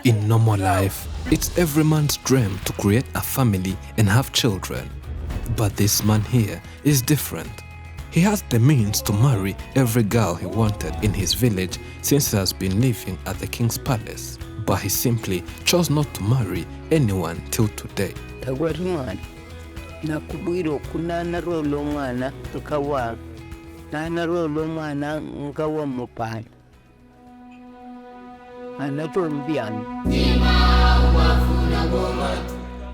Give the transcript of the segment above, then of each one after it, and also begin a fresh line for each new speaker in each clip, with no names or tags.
In normal life, it's every man's dream to create a family and have children. But this man here is different. He has the means to marry every girl he wanted in his village since he has been living at the king's palace. But he simply chose not to marry anyone till today.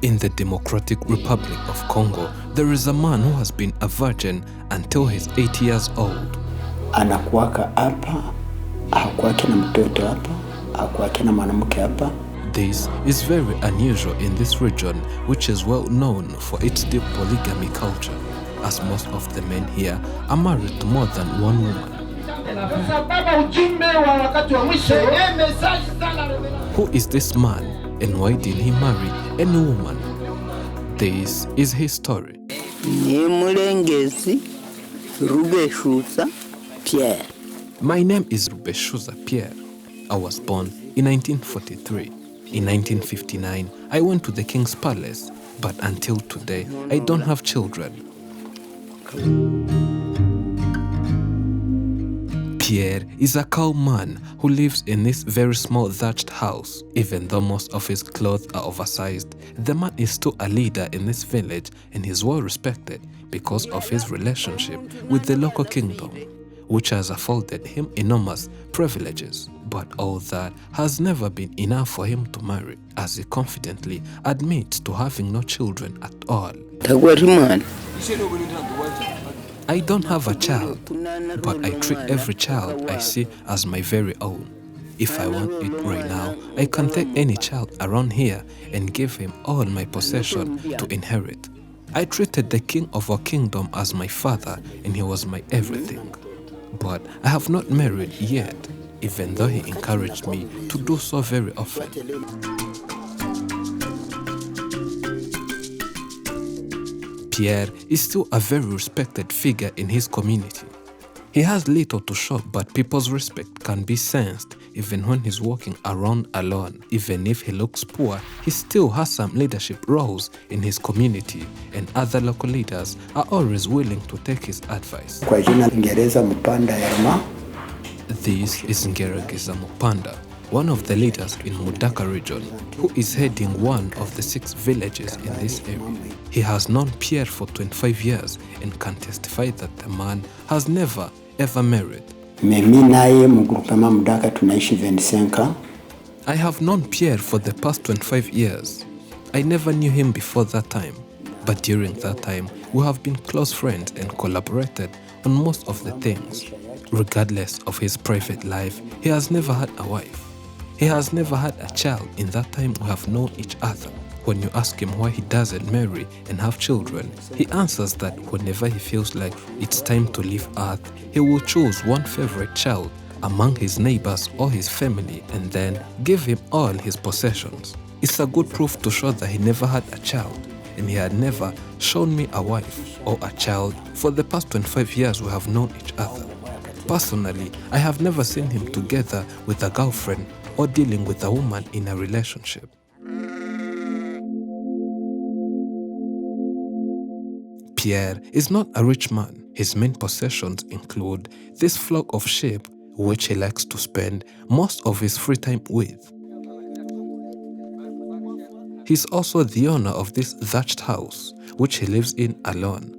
In the Democratic Republic of Congo, there is a man who has been a virgin until he's 80 years old.
Anakuwaka hapa, hakuwake na mtoto hapa, hakuwake na mwanamke hapa.
This is very unusual in this region, which is well known for its deep polygamy culture, as most of the men here are married to more than one woman. Who is this man and why did he marry any woman? This is his story. My name is Rubeshuza Pierre. I was born in 1943. In 1959, I went to the king's palace, but until today, I don't have children. Pierre is a calm man who lives in this very small thatched house. Even though most of his clothes are oversized, the man is still a leader in this village and is well respected because of his relationship with the local kingdom, which has afforded him enormous privileges. But all that has never been enough for him to marry, as he confidently admits to having no children at all. I don't have a child, but I treat every child I see as my very own. If I want it right now, I can take any child around here and give him all my possession to inherit. I treated the king of our kingdom as my father and he was my everything. But I have not married yet, even though he encouraged me to do so very often. Pierre is still a very respected figure in his community. He has little to show, but people's respect can be sensed even when he's walking around alone. Even if he looks poor, he still has some leadership roles in his community, and other local leaders are always willing to take his advice. This is Ngerageza Mupanda, one of the leaders in Mudaka region, who is heading one of the 6 villages in this area. He has known Pierre for 25 years and can testify that the man has never ever married. I have known Pierre for the past 25 years. I never knew him before that time, but during that time, we have been close friends and collaborated on most of the things. Regardless of his private life, he has never had a wife. He has never had a child in that time we have known each other. When you ask him why he doesn't marry and have children, he answers that whenever he feels like it's time to leave Earth, he will choose one favorite child among his neighbors or his family and then give him all his possessions. It's a good proof to show that he never had a child and he had never shown me a wife or a child for the past 25 years we have known each other. Personally, I have never seen him together with a girlfriend or dealing with a woman in a relationship. Pierre is not a rich man. His main possessions include this flock of sheep, which he likes to spend most of his free time with. He's also the owner of this thatched house, which he lives in alone.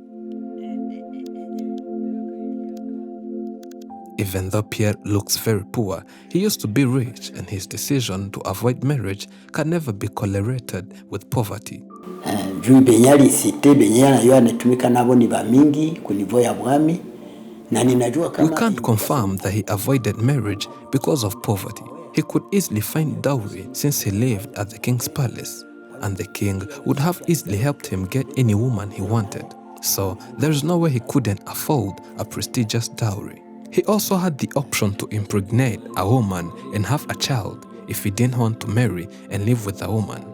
Even though Pierre looks very poor, he used to be rich, and his decision to avoid marriage can never be correlated with poverty. We can't confirm that he avoided marriage because of poverty. He could easily find dowry since he lived at the king's palace, and the king would have easily helped him get any woman he wanted. So there's no way he couldn't afford a prestigious dowry. He also had the option to impregnate a woman and have a child if he didn't want to marry and live with a woman.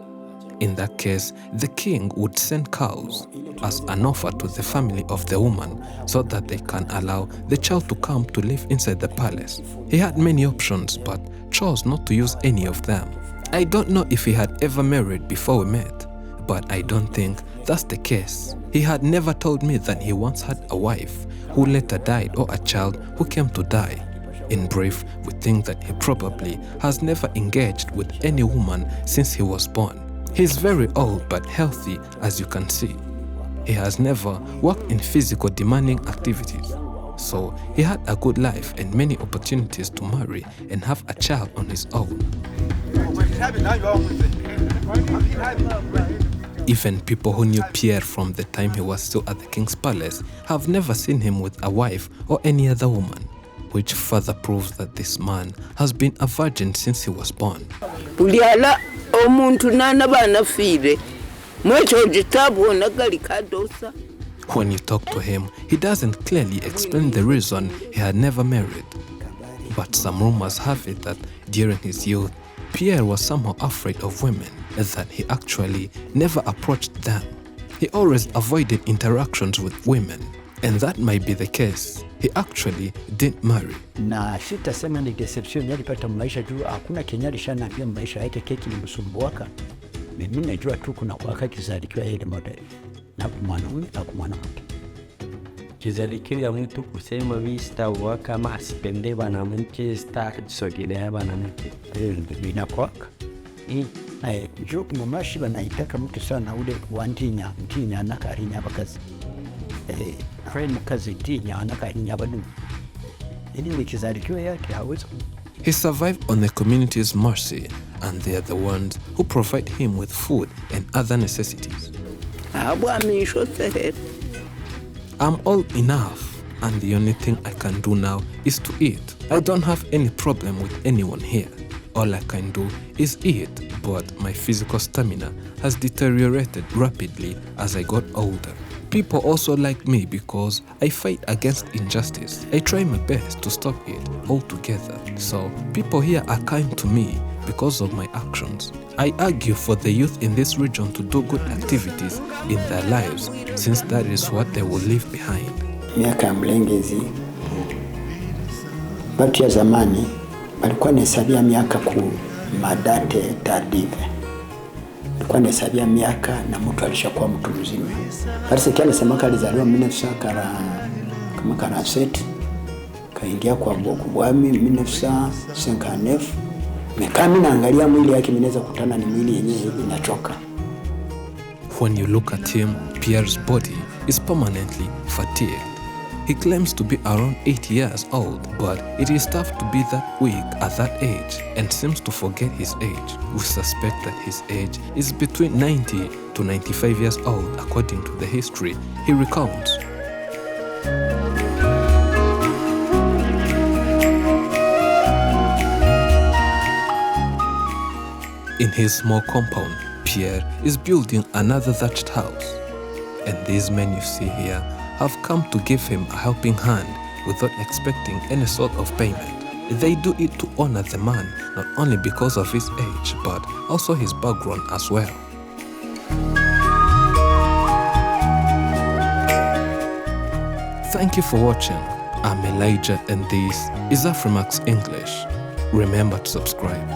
In that case, the king would send cows as an offer to the family of the woman so that they can allow the child to come to live inside the palace. He had many options but chose not to use any of them. I don't know if he had ever married before we met, but I don't think that's the case. He had never told me that he once had a wife who later died or a child who came to die. In brief, we think that he probably has never engaged with any woman since he was born. He's very old but healthy, as you can see. He has never worked in physical demanding activities, so he had a good life and many opportunities to marry and have a child on his own. Even people who knew Pierre from the time he was still at the king's palace have never seen him with a wife or any other woman, which further proves that this man has been a virgin since he was born. When you talk to him, he doesn't clearly explain the reason he had never married. But some rumors have it that during his youth, Pierre was somehow afraid of women, and that he actually never approached them. He always avoided interactions with women, and that might be the case. He actually didn't marry.
Na sitasema ni deception alipata maisha tu, hakuna Kenya alishaniambia maisha yake keki limsumbuaka. Mimi najua tu kuna wakati kizalikiwa yeye model na mwanaume na mwanamke.
Kizalikiwa mtu kusema vista waka ama asipende mwanamke sitasogelea mwanamke.
Binakwaka. Njoo kumashi banaitaka mtu sana ule wantinya nakarinya bakazi. Friend kazi tinya anakarinya badu. Ili kizalikiwa yake hawezi.
He survived on the community's mercy, and they are the ones who provide him with food and other necessities. I'm old enough, and the only thing I can do now is to eat. I don't have any problem with anyone here. All I can do is eat, but my physical stamina has deteriorated rapidly as I got older. People also like me because I fight against injustice. I try my best to stop it altogether. So people here are kind to me because of my actions. I argue for the youth in this region to do good activities in their lives, since that is what they will leave behind.
Miaka ya mlengezi, watu ya zamani walikuwa wanahesabia miaka ku madate tardive. Walikuwa wanahesabia miaka na mtu alishakuwa mtu mzima. Basi kia anasema alizaliwa 1947 kaingia kwa bwami 1959. Mekami naangalia mwili yake minaweza kutana ni mwili yenyewe inachoka.
When you look at him, Pierre's body is permanently fatigued. He claims to be around 80 years old, but it is tough to be that weak at that age and seems to forget his age. We suspect that his age is between 90 to 95 years old according to the history he recounts. In his small compound, Pierre is building another thatched house. And these men you see here have come to give him a helping hand without expecting any sort of payment. They do it to honor the man, not only because of his age, but also his background as well. Thank you for watching. I'm Elijah and this is Afrimax English. Remember to subscribe.